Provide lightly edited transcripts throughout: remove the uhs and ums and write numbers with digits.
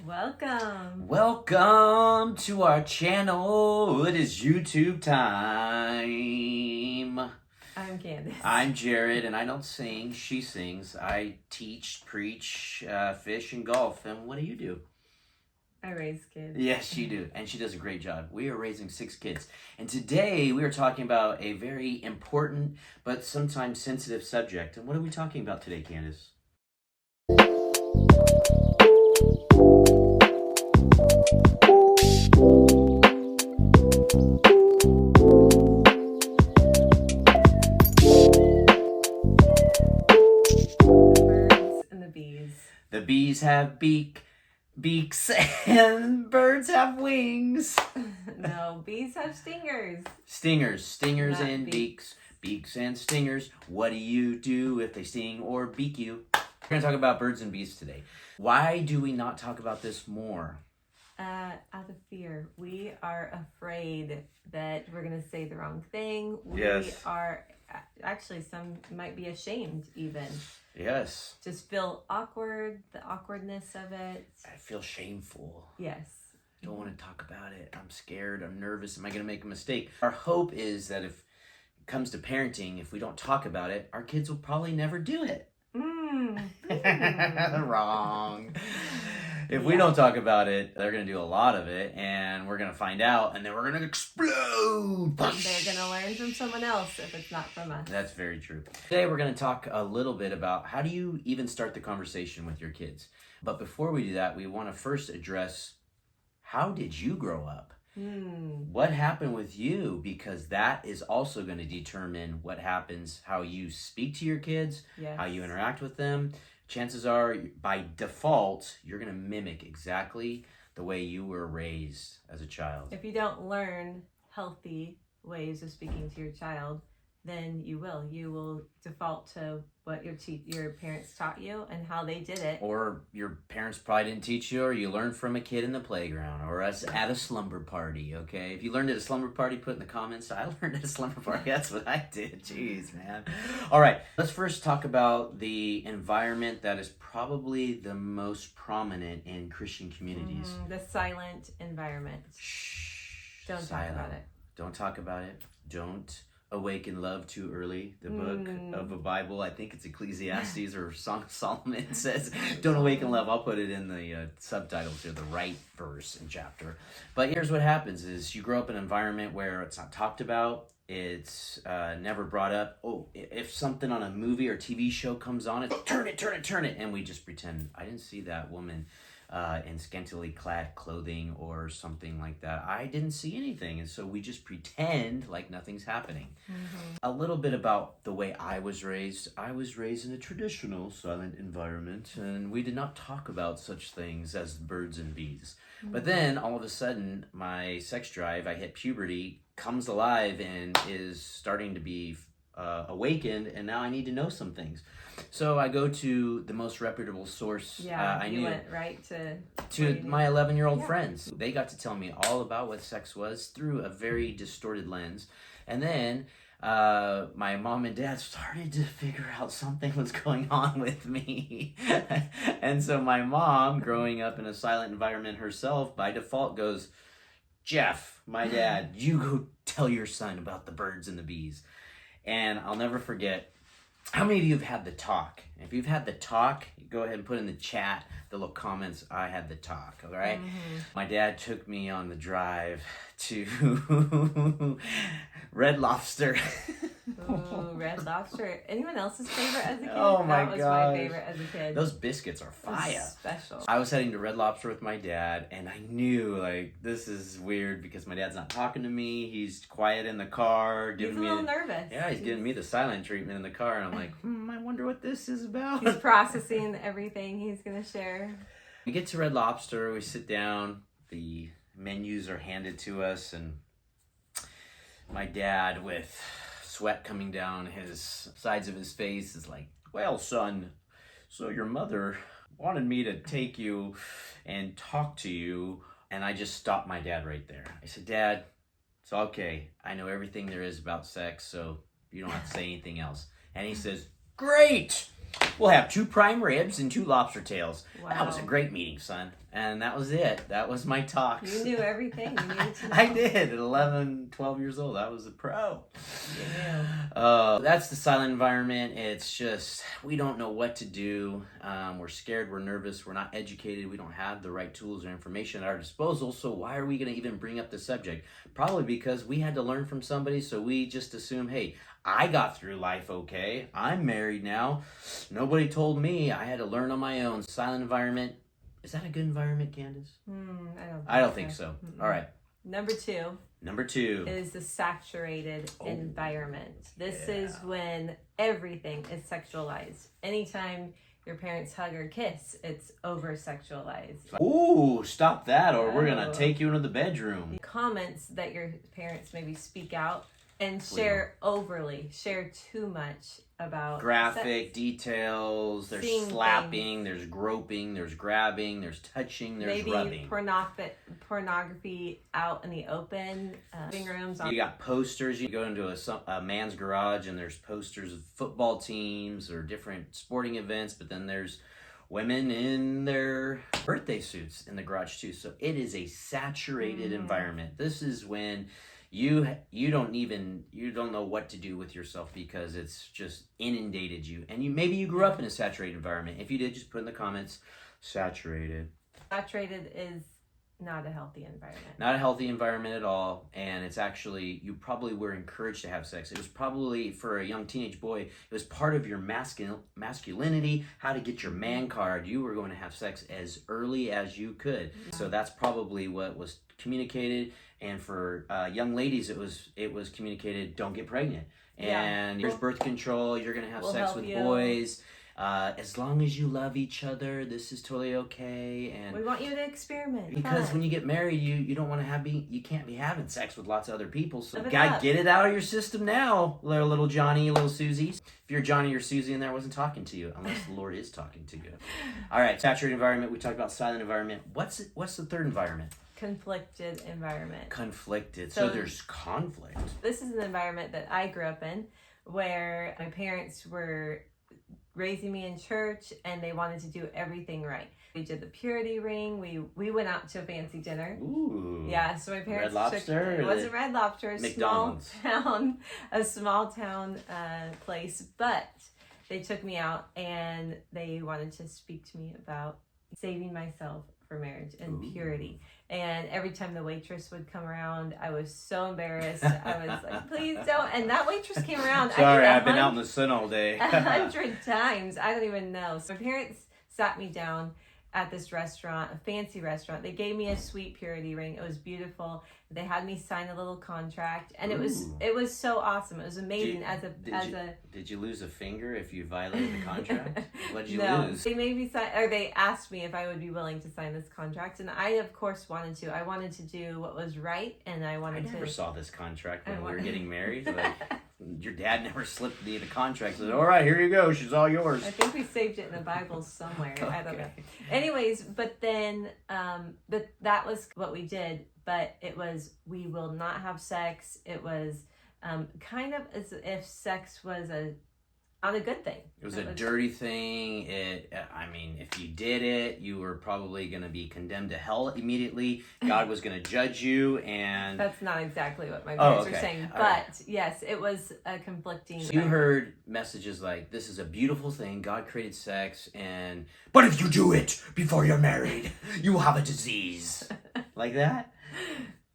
Welcome. Welcome to our channel. It is YouTube time. I'm Candace. I'm Jared, and I don't sing. She sings. I teach, preach, fish, and golf. And what do you do? I raise kids. Yes, you do. And she does a great job. We are raising 6 kids. And today we are talking about a very important but sometimes sensitive subject. And what are we talking about today, Candace? The bees have beaks, and birds have wings. No, bees have stingers. Stingers Not and beaks, beaks and stingers. What do you do if they sting or beak you? We're going to talk about birds and bees today. Why do we not talk about this more? Out of fear. We are afraid that we're going to say the wrong thing. Yes. We are, actually, some might be ashamed even. Yes. Just feel awkward, the awkwardness of it. I feel shameful. Yes. Don't want to talk about it. I'm scared. I'm nervous. Am I going to make a mistake? Our hope is that if it comes to parenting, if we don't talk about it, our kids will probably never do it. Wrong. If we don't talk about it, they're going to do a lot of it, and we're going to find out, and then we're going to explode. They're going to learn from someone else if it's not from us. That's very true. Today, we're going to talk a little bit about how do you even start the conversation with your kids. But before we do that, we want to first address, how did you grow up? What happened with you? Because that is also going to determine what happens, how you speak to your kids, Yes. how you interact with them. Chances are, by default, you're going to mimic exactly the way you were raised as a child. If you don't learn healthy ways of speaking to your child, then you will default to what your parents taught you and how they did it. Or your parents probably didn't teach you, or you learned from a kid in the playground, or us at a slumber party, okay? If you learned at a slumber party, put in the comments, I learned at a slumber party. That's what I did. Jeez, man. All right, let's first talk about the environment that is probably the most prominent in Christian communities. The silent environment. Shh. Don't Silent. talk about it. Don't talk about it. Don't awaken love too early. The book of the Bible, I think it's Ecclesiastes or Song of Solomon, says don't awaken love. I'll put it in the subtitles here, the right verse and chapter. But here's what happens is you grow up in an environment where it's not talked about. It's never brought up. Oh, if something on a movie or TV show comes on, it's turn it. And we just pretend, I didn't see that woman in scantily clad clothing or something like that. I didn't see anything. And so we just pretend like nothing's happening. A little bit about the way I was raised. I was raised in a traditional silent environment, and we did not talk about such things as birds and bees. But then all of a sudden, my sex drive, I hit puberty, comes alive and is starting to be awakened, and now I need to know some things. So I go to the most reputable source I knew. Went right to my 11-year-old friends. They got to tell me all about what sex was through a very distorted lens. And then my mom and dad started to figure out something was going on with me. And so my mom, growing up in a silent environment herself, by default goes, Jeff, my dad, you go tell your son about the birds and the bees. And I'll never forget, how many of you have had the talk? If you've had the talk, go ahead and put in the chat the little comments, I had the talk, all right? My dad took me on the drive to Red Lobster. Ooh, Red Lobster. Anyone else's favorite as a kid? Oh my That was gosh. my favorite as a kid. Those biscuits are It was fire. special. I was heading to Red Lobster with my dad, and I knew, like, this is weird because my dad's not talking to me. He's quiet in the car. He's a little nervous. Yeah, he's giving me the silent treatment in the car, and I'm like, I wonder what this is about. He's processing everything he's going to share. We get to Red Lobster, we sit down, the menus are handed to us, and my dad, with sweat coming down his sides of his face, is like, well, son, so your mother wanted me to take you and talk to you. And I just stopped my dad right there. I said, Dad, it's okay. I know everything there is about sex, so you don't have to say anything else. And he says, great. We'll have 2 prime ribs and 2 lobster tails. Wow. That was a great meeting, son. And that was it. That was my talks. You knew everything you needed to know. I did at 11, 12 years old. I was a pro. You knew. That's the silent environment. It's just, we don't know what to do. We're scared. We're nervous. We're not educated. We don't have the right tools or information at our disposal. So why are we going to even bring up the subject? Probably because we had to learn from somebody. So we just assume, hey, I got through life okay. I'm married now. Nobody told me. I had to learn on my own. Silent environment. Is that a good environment, Candace? I don't think so. All right. Number 2 is the saturated environment. This is when everything is sexualized. Anytime your parents hug or kiss, it's over sexualized. Ooh, stop that, or we're gonna take you into the bedroom. Comments that your parents maybe speak out and share too much about graphic sex. Details. There's Seeing slapping, there's groping, there's grabbing, there's touching, there's maybe rubbing. pornography out in the open, living rooms. You got posters. You go into a man's garage and there's posters of football teams or different sporting events, but then there's women in their birthday suits in the garage too. So it is a saturated environment. This is when you don't know what to do with yourself because it's just inundated you. And maybe you grew up in a saturated environment. If you did, just put in the comments, saturated. Saturated is not a healthy environment. Not a healthy environment at all. And it's actually, you probably were encouraged to have sex. It was probably, for a young teenage boy, it was part of your masculinity, how to get your man card. You were going to have sex as early as you could. So that's probably what was communicated. And for young ladies, it was communicated, don't get pregnant. And here's birth control, you're going to have sex with boys. As long as you love each other, this is totally okay. And we want you to experiment. Because when you get married, you don't want to you can't be having sex with lots of other people. So get it out of your system now, little Johnny, little Susie. If you're Johnny or Susie in there, I wasn't talking to you, unless the Lord is talking to you. All right, saturated environment. We talked about silent environment. What's the third environment? Conflicted environment. Conflicted. So there's conflict. This is an environment that I grew up in where my parents were raising me in church and they wanted to do everything right. We did the purity ring. We went out to a fancy dinner. Ooh. Yeah, so my parents Red Lobster? It wasn't Red Lobster, McDonald's. a small town place, but they took me out and they wanted to speak to me about saving myself for marriage and purity. And every time the waitress would come around, I was so embarrassed. I was like, please don't. And that waitress came around. Sorry, I've been out in the sun all day. 100 times. I don't even know. So my parents sat me down at this restaurant, a fancy restaurant. They gave me a sweet purity ring. It was beautiful. They had me sign a little contract, and it was so awesome. It was amazing. Did you lose a finger if you violated the contract? What did you lose? They made me sign, or they asked me if I would be willing to sign this contract, and I of course wanted to. I wanted to do what was right, and I never saw this contract when we were getting married. Like, your dad never slipped the contract. Said, "All right, here you go. She's all yours." I think we saved it in the Bible somewhere. Okay. I don't know. Anyways, but then, but that was what we did. But it was, we will not have sex. It was kind of as if sex was not a good thing. It was a dirty thing. If you did it, you were probably going to be condemned to hell immediately. God was going to judge you, and that's not exactly what my parents were saying. But yes, it was a conflicting. So you heard messages like, "This is a beautiful thing. God created sex, but if you do it before you're married, you will have a disease." Like that.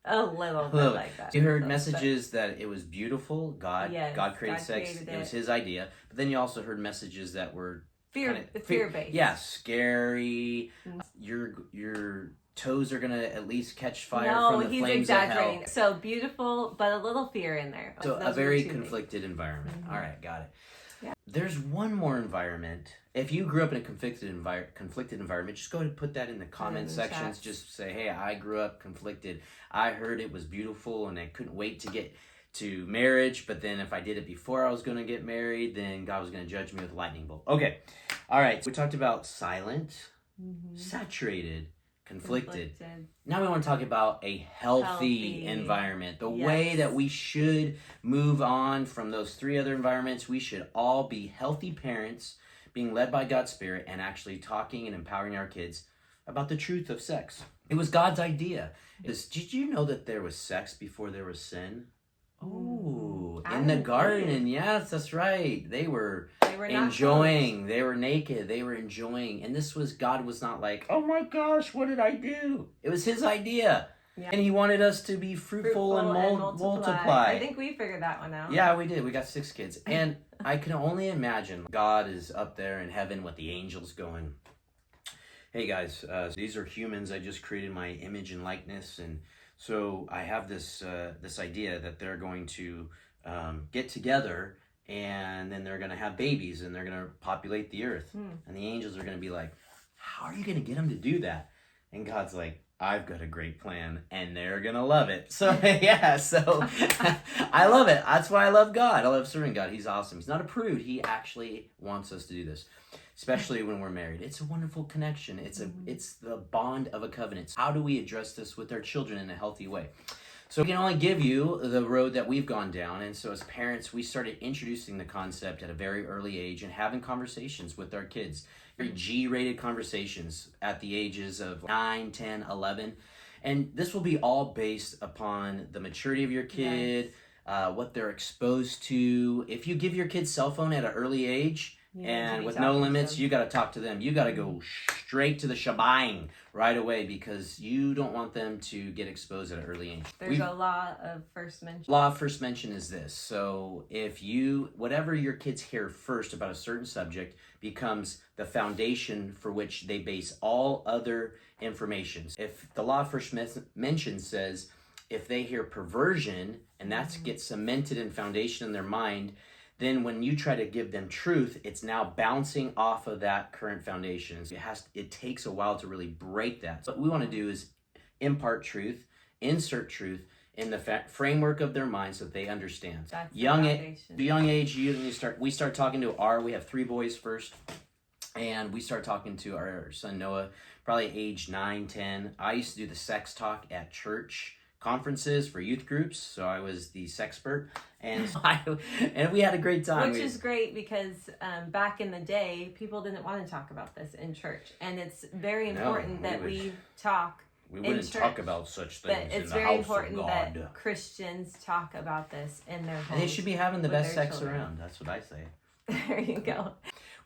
A little bit like that. You heard messages that it was beautiful. God created sex. It was His idea. But then you also heard messages that were fear-based. Yeah, scary. Your toes are gonna at least catch fire from the flames of hell. So beautiful, but a little fear in there. So a very conflicted environment. All right, got it. Yeah. There's one more environment. If you grew up in a conflicted environment, just go ahead and put that in the comment sections. Just say, "Hey, I grew up conflicted. I heard it was beautiful and I couldn't wait to get to marriage, but then if I did it before I was going to get married, then God was going to judge me with a lightning bolt." Okay. All right. So we talked about silent, saturated, conflicted. Now we want to talk about a healthy environment. The way that we should move on from those 3 other environments. We should all be healthy parents, being led by God's Spirit and actually talking and empowering our kids about the truth of sex. It was God's idea. Did you know that there was sex before there was sin? Oh, in the garden. Yes, that's right. They were enjoying. They were naked. They were enjoying. And God was not like, oh my gosh, what did I do? It was his idea. Yeah. And he wanted us to be fruitful and multiply. I think we figured that one out. Yeah, we did. We got 6 kids. And I can only imagine God is up there in heaven with the angels going, hey guys, these are humans. I just created my image and likeness. And so I have this idea that they're going to get together and then they're going to have babies and they're going to populate the earth. And the angels are going to be like, how are you going to get them to do that? And God's like, I've got a great plan and they're going to love it. So yeah, so I love it. That's why I love God. I love serving God. He's awesome. He's not a prude. He actually wants us to do this, especially when we're married. It's a wonderful connection. It's the bond of a covenant. How do we address this with our children in a healthy way? So we can only give you the road that we've gone down. And so as parents, we started introducing the concept at a very early age and having conversations with our kids. Very G-rated conversations at the ages of 9, 10, 11. And this will be all based upon the maturity of your kid, what they're exposed to. If you give your kids cell phone at an early age, and with no limits, you got to talk to them. You got to go straight to the shebang right away because you don't want them to get exposed at an early age. There's a law of first mention. Law of first mention is this. So if whatever your kids hear first about a certain subject becomes the foundation for which they base all other information. If the law of first mention says if they hear perversion and that gets cemented in foundation in their mind, then when you try to give them truth, it's now bouncing off of that current foundation. It takes a while to really break that. So what we want to do is impart truth, insert truth in the framework of their mind so that they understand. That's the young age, we start talking to we have 3 boys first, and we start talking to our son Noah, probably age 9, 10. I used to do the sex talk at church conferences for youth groups, so I was the sexpert, and we had a great time. Which is great because back in the day, people didn't want to talk about this in church, and it's very important that we talk. We wouldn't talk about such things. But it's very important that Christians talk about this in their homes. They should be having the best sex around. That's what I say. There you go.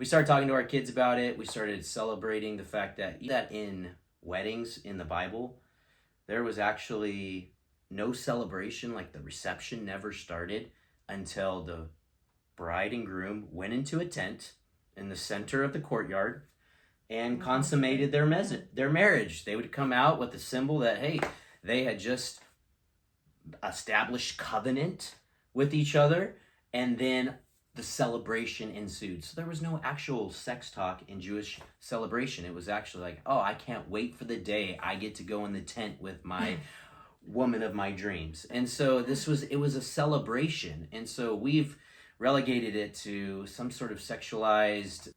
We started talking to our kids about it. We started celebrating the fact that in weddings in the Bible, there was actually no celebration, like the reception never started until the bride and groom went into a tent in the center of the courtyard and consummated their marriage. They would come out with the symbol that, hey, they had just established covenant with each other, and then the celebration ensued. So there was no actual sex talk in Jewish celebration. It was actually like, oh, I can't wait for the day I get to go in the tent with my woman of my dreams. And so it was a celebration. And so we've relegated it to some sort of sexualized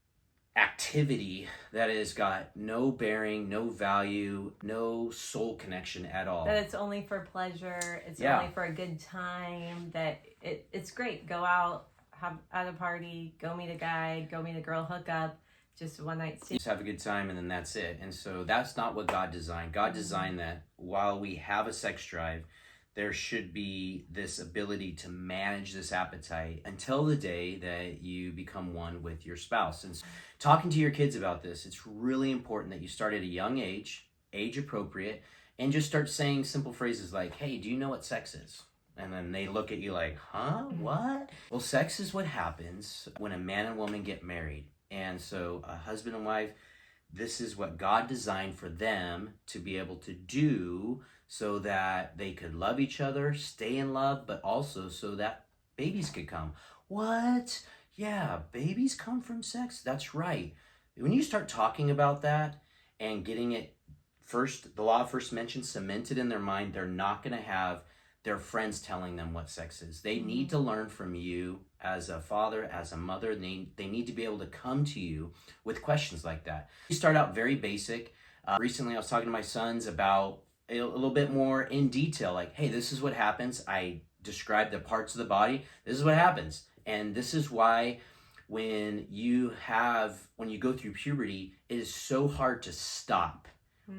activity that has got no bearing, no value, no soul connection at all. That it's only for pleasure. It's only for a good time. That it's great. Go out, have at a party, go meet a guy, go meet a girl, hook up, just one night stand. Just have a good time and then that's it. And so that's not what God designed. God designed that while we have a sex drive, there should be this ability to manage this appetite until the day that you become one with your spouse. And talking to your kids about this, it's really important that you start at a young age appropriate, and just start saying simple phrases like, hey, do you know what sex is? And then they look at you like, huh, what? Well, sex is what happens when a man and woman get married. And so a husband and wife, this is what God designed for them to be able to do so that they could love each other, stay in love, but also so that babies could come. What? Yeah, babies come from sex? That's right. When you start talking about that and getting it first, the law of first mention cemented in their mind, they're not going to have their friends telling them what sex is. They need to learn from you as a father, as a mother. They need to be able to come to you with questions like that. You start out very basic. Recently, I was talking to my sons about a little bit more in detail, like, hey, this is what happens. I describe the parts of the body. This is what happens. And this is why when you go through puberty, it is so hard to stop.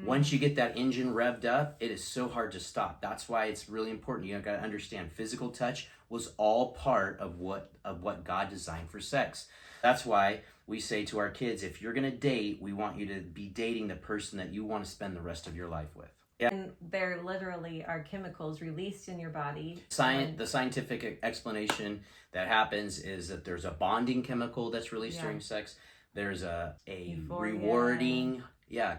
Once you get that engine revved up, it is so hard to stop. That's why it's really important. You got to understand physical touch was all part of what God designed for sex. That's why we say to our kids, if you're going to date, we want you to be dating the person that you want to spend the rest of your life with. Yeah. And there literally are chemicals released in your body. The scientific explanation that happens is that there's a bonding chemical that's released during sex. There's a Euphoria. rewarding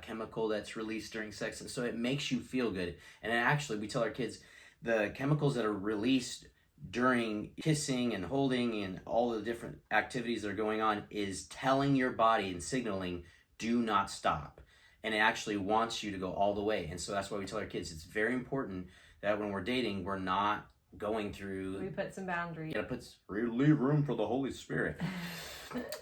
chemical that's released during sex. And so it makes you feel good. And actually, we tell our kids the chemicals that are released during kissing and holding and all the different activities that are going on is telling your body and signaling, do not stop. And it actually wants you to go all the way. And so that's why we tell our kids it's very important that when we're dating, we're not going through. We put some boundaries. You gotta leave room for the Holy Spirit.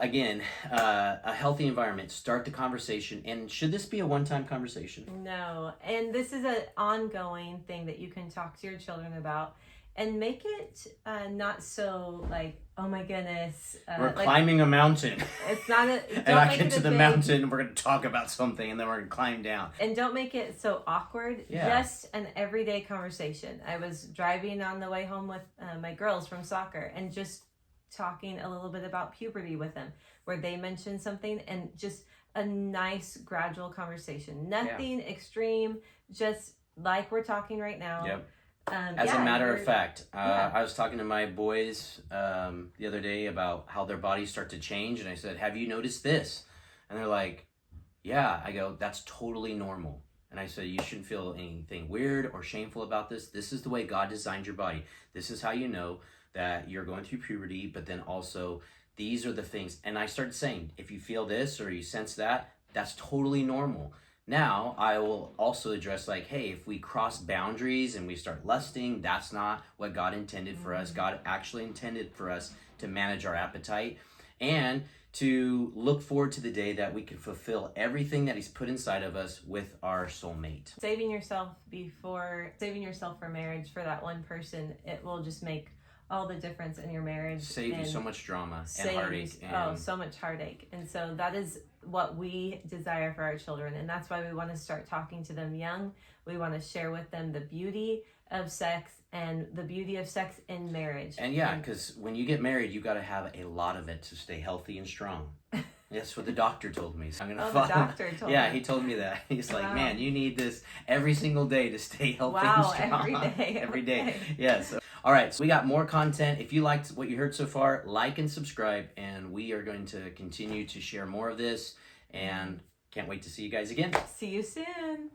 Again, a healthy environment. Start the conversation. And should this be a one-time conversation? No. And this is an ongoing thing that you can talk to your children about. And make it not so like, oh my goodness. We're climbing a mountain. It's not a... and I get to the mountain and we're going to talk about something and then we're going to climb down. And don't make it so awkward. Yeah. Just an everyday conversation. I was driving on the way home with my girls from soccer and just talking a little bit about puberty with them, where they mentioned something and just a nice gradual conversation. Nothing extreme, just like we're talking right now. Yep. As a matter of fact, I was talking to my boys the other day about how their bodies start to change, and I said, have you noticed this? And they're like, yeah. I go, that's totally normal. And I said, you shouldn't feel anything weird or shameful about this. This is the way God designed your body. This is how you know that you're going through puberty, but then also these are the things. And I started saying, if you feel this or you sense that, that's totally normal. Now, I will also address like, hey, if we cross boundaries and we start lusting, that's not what God intended for us. God actually intended for us to manage our appetite and to look forward to the day that we can fulfill everything that He's put inside of us with our soulmate. Saving yourself for marriage for that one person, it will just make all the difference in your marriage. Save you so much drama and heartache. So much heartache. And so that is what we desire for our children. And that's why we want to start talking to them young. We want to share with them the beauty of sex and the beauty of sex in marriage. And because when you get married, you got to have a lot of it to stay healthy and strong. That's what the doctor told me. So I'm gonna follow. The doctor told me. He told me that. He's like, man, you need this every single day to stay healthy and strong. Every day. Every day. Yes. All right, so we got more content. If you liked what you heard so far, like and subscribe, and we are going to continue to share more of this, and can't wait to see you guys again. See you soon.